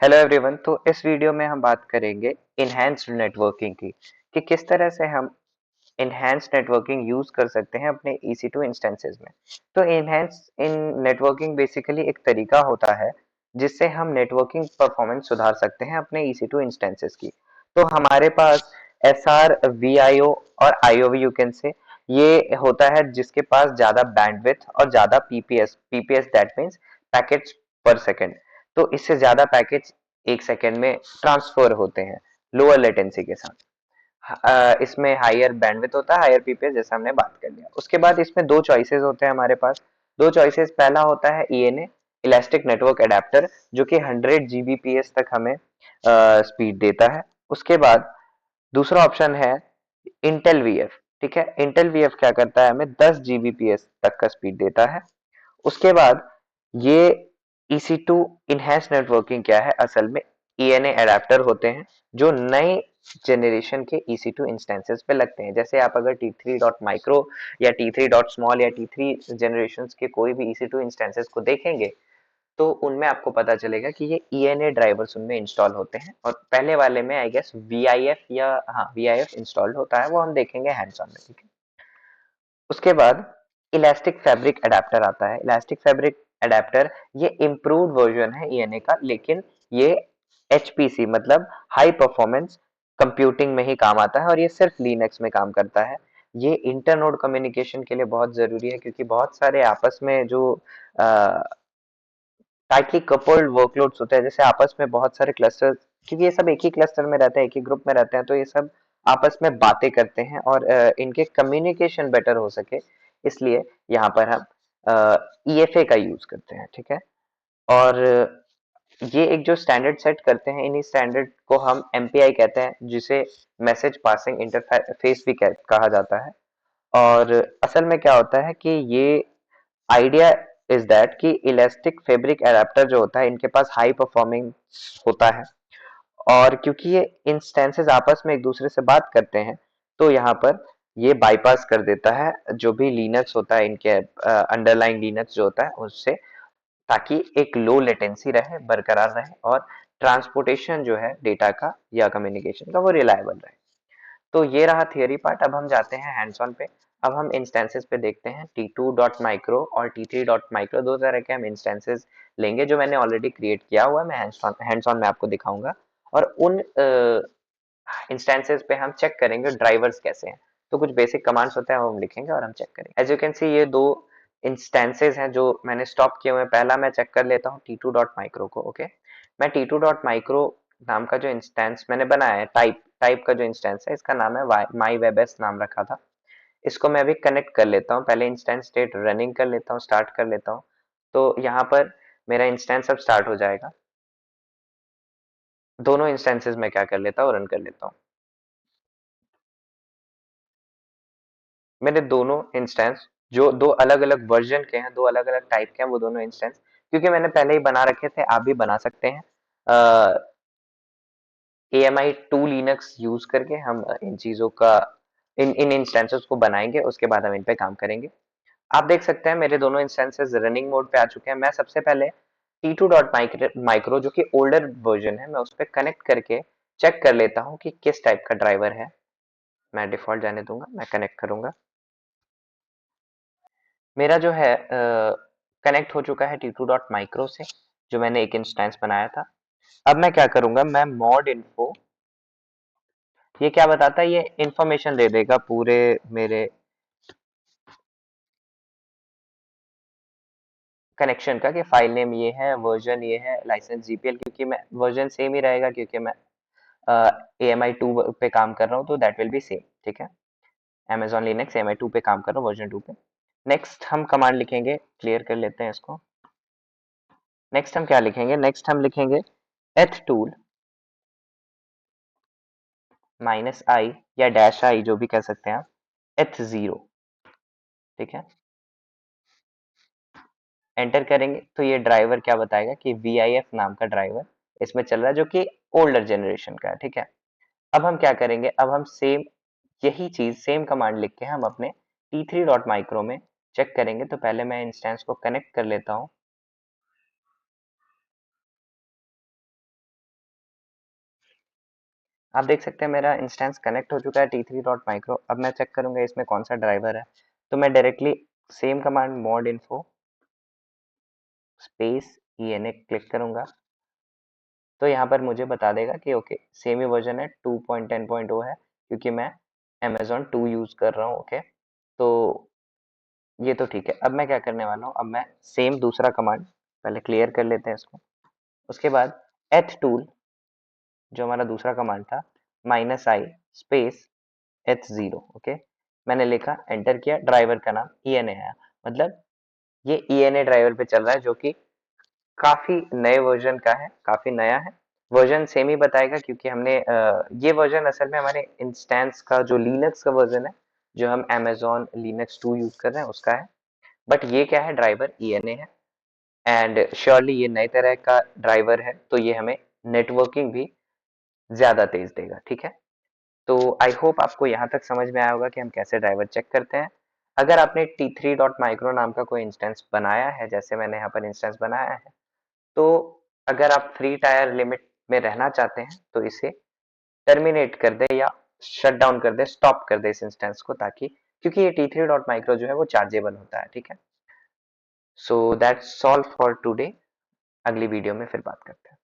Hello everyone. तो इस video में हम बात करेंगे इनहैंस्ड नेटवर्किंग की कि किस तरह से हम इनहैंस्ड नेटवर्किंग यूज कर सकते हैं अपने EC2 इंस्टेंसेस में। तो इनहैंस इन नेटवर्किंग बेसिकली एक तरीका होता है जिससे हम नेटवर्किंग परफॉर्मेंस सुधार सकते हैं अपने EC2 इंस्टेंसेस की। तो हमारे पास SR, VIO और IOV यू कैन से ये होता है जिसके पास ज्यादा बैंडविड्थ और ज्यादा पीपीएस दैट मींस पैकेट्स पर सेकंड। तो इससे ज्यादा पैकेट्स एक सेकंड में ट्रांसफर होते हैं लोअर लेटेंसी के साथ। इसमें हायर बैंडविड्थ होता है, हायर पीपीएस, जैसा हमने बात कर लिया। उसके बाद इसमें दो चॉइसेस होते हैं हमारे पास। दो चॉइसेस, पहला होता है ENA, इलास्टिक नेटवर्क एडेप्टर, जो कि 100 जीबीपीएस तक हमें स्पीड देता है। उसके बाद दूसरा ऑप्शन है इंटेल वीएफ। ठीक है, इंटेल वीएफ क्या करता है, हमें 10 जीबीपीएस तक का स्पीड देता है। उसके बाद ये EC2 इनहैंस नेटवर्किंग क्या है, असल में ENA अडेप्टर होते हैं जो नए जनरेशन के EC2 इंस्टेंसेस पे लगते हैं। जैसे आप अगर T3.micro या T3.small या T3 जनरेशन के कोई भी EC2 इंस्टेंसेस को देखेंगे तो उनमें आपको पता चलेगा कि ये ENA ड्राइवर्स उनमें इंस्टॉल होते हैं, और पहले वाले में आई गेस VIF या हाँ VIF इंस्टॉल्ड होता है, वो हम देखेंगे हैंड्स ऑन में। ठीक है, उसके बाद इलास्टिक फैब्रिक अडेप्टर आता है। इलास्टिक फैब्रिक अडेप्टर ये इम्प्रूव्ड वर्जन है ENA का, लेकिन ये HPC मतलब हाई परफॉर्मेंस कंप्यूटिंग में ही काम आता है, और ये सिर्फ लिनक्स में काम करता है। ये इंटरनोड कम्युनिकेशन के लिए बहुत जरूरी है, क्योंकि बहुत सारे आपस में जो टाइटली कपल्ड वर्कलोड्स होते हैं, जैसे आपस में बहुत सारे क्लस्टर, क्योंकि ये सब एक ही क्लस्टर में रहते हैं, एक ही ग्रुप में रहते हैं, तो ये सब आपस में बातें करते हैं, और इनके कम्युनिकेशन बेटर हो सके इसलिए यहाँ पर हम EFA का यूज करते हैं। ठीक है, और ये एक जो स्टैंडर्ड सेट करते हैं, इन्हीं स्टैंडर्ड को हम MPI कहते हैं, जिसे मैसेज पासिंग इंटरफेस भी कहा जाता है। और असल में क्या होता है कि ये आइडिया इज दैट कि इलास्टिक फैब्रिक एडाप्टर जो होता है, इनके पास हाई परफॉर्मेंस होता है, और क्योंकि ये इंस्टेंसेस आपस में एक दूसरे से बात करते हैं, तो यहाँ पर ये बाईपास कर देता है जो भी लिनक्स होता है, इनके अंडरलाइन लिनक्स जो होता है उससे, ताकि एक लो लेटेंसी रहे, बरकरार रहे, और ट्रांसपोर्टेशन जो है डेटा का या कम्युनिकेशन का वो रिलायबल रहे। तो ये रहा थियरी पार्ट। अब हम जाते हैं हैंड्स ऑन पे। अब हम इंस्टेंसेस पे देखते हैं। T2.micro और T3.micro दो तरह के हम इंस्टेंसेस लेंगे जो मैंने ऑलरेडी क्रिएट किया हुआ है, मैं हैंड्स ऑन में आपको दिखाऊंगा, और उन इंस्टेंसेस पे हम चेक करेंगे ड्राइवर्स कैसे हैं। तो कुछ बेसिक कमांड्स होते हैं वो हम लिखेंगे और हम चेक करेंगे। एज यू कैन सी ये दो इंस्टेंसेस हैं जो मैंने स्टॉप किए हुए हैं। पहला मैं चेक कर लेता हूँ T2.micro को। ओके, मैं T2.micro नाम का जो इंस्टेंस मैंने बनाया है, टाइप टाइप का जो इंस्टेंस है, इसका नाम है माई वेब एस नाम रखा था। इसको मैं अभी कनेक्ट कर लेता हूँ। पहले इंस्टेंस स्टेट रनिंग कर लेता हूँ, स्टार्ट कर लेता हूँ। तो यहाँ पर मेरा इंस्टेंस अब स्टार्ट हो जाएगा। दोनों इंस्टेंसेस में क्या कर लेता हूँ, रन कर लेता हूँ। मेरे दोनों इंस्टेंस जो दो अलग अलग वर्जन के हैं, दो अलग अलग टाइप के हैं, वो दोनों इंस्टेंस क्योंकि मैंने पहले ही बना रखे थे, आप भी बना सकते हैं। AMI2 लिनक्स यूज करके हम इन चीजों का इन इन इंस्टेंसेस को बनाएंगे, उसके बाद हम इन पे काम करेंगे। आप देख सकते हैं मेरे दोनों इंस्टेंसेस रनिंग मोड पे आ चुके हैं। मैं सबसे पहले T2.micro जो कि ओल्डर वर्जन है, मैं उस पर कनेक्ट करके चेक कर लेता हूँ कि किस टाइप का ड्राइवर है। मैं डिफॉल्ट जाने दूंगा, मैं कनेक्ट करूंगा। मेरा जो है कनेक्ट हो चुका है T2.micro से, जो मैंने एक इंस्टेंस बनाया था। अब मैं क्या करूंगा, मैं मॉड इन्फो, ये क्या बताता है, ये इंफॉर्मेशन दे देगा पूरे मेरे कनेक्शन का, कि फाइल नेम ये है, वर्जन ये है, लाइसेंस GPL, क्योंकि मैं वर्जन सेम ही रहेगा क्योंकि मैं AMI2 पे काम कर रहा हूँ, तो दैट विल बी सेम। ठीक है, Amazon Linux AMI2 पे काम कर रहा हूँ, वर्जन 2 पे। नेक्स्ट हम कमांड लिखेंगे, क्लियर कर लेते हैं इसको। नेक्स्ट हम क्या लिखेंगे, नेक्स्ट हम लिखेंगे ethtool -i या -i, जो भी कह सकते हैं आप, eth0। ठीक है, एंटर करेंगे तो ये ड्राइवर क्या बताएगा कि VIF नाम का ड्राइवर इसमें चल रहा है, जो कि ओल्डर जनरेशन का है। ठीक है, अब हम क्या करेंगे, अब हम सेम यही चीज, सेम कमांड लिख के हम अपने T3.micro में चेक करेंगे। तो पहले मैं इंस्टेंस को कनेक्ट कर लेता हूँ। आप देख सकते हैं मेरा इंस्टेंस कनेक्ट हो चुका है t3.micro। अब मैं चेक करूंगा इसमें कौन सा ड्राइवर है, तो मैं directly same command mod info space ena click करूंगा, तो यहाँ पर मुझे बता देगा कि ओके सेम ही वर्जन है 2.10.0 है, क्योंकि मैं Amazon 2 यूज कर रहा हूँ। ओके, तो ये तो ठीक है। अब मैं क्या करने वाला हूँ, अब मैं सेम दूसरा कमांड पहले क्लियर कर लेते हैं इसको। उसके बाद एथ टूल जो हमारा दूसरा कमांड था, -i स्पेस h0। ओके, मैंने लिखा, एंटर किया, ड्राइवर का नाम ena आया। मतलब ये ena ड्राइवर पे चल रहा है, जो कि काफी नए वर्जन का है, काफी नया है। वर्जन सेम ही बताएगा, क्योंकि हमने ये वर्जन असल में हमारे इंस्टेंस का जो लिनक्स का वर्जन है, जो हम Amazon Linux 2 यूज कर रहे हैं उसका है। बट ये क्या है, ड्राइवर ena है, एंड श्योरली ये नए तरह का ड्राइवर है, तो ये हमें नेटवर्किंग भी ज्यादा तेज देगा। ठीक है, तो आई होप आपको यहाँ तक समझ में आया होगा कि हम कैसे ड्राइवर चेक करते हैं। अगर आपने t3.micro नाम का कोई इंस्टेंस बनाया है, जैसे मैंने यहाँ पर इंस्टेंस बनाया है, तो अगर आप फ्री टायर लिमिट में रहना चाहते हैं तो इसे टर्मिनेट कर दे या शट डाउन कर दे, स्टॉप कर दे इस इंस्टेंस को, ताकि, क्योंकि ये t3.micro जो है वो चार्जेबल होता है। ठीक है, so that's all for today. अगली वीडियो में फिर बात करते हैं।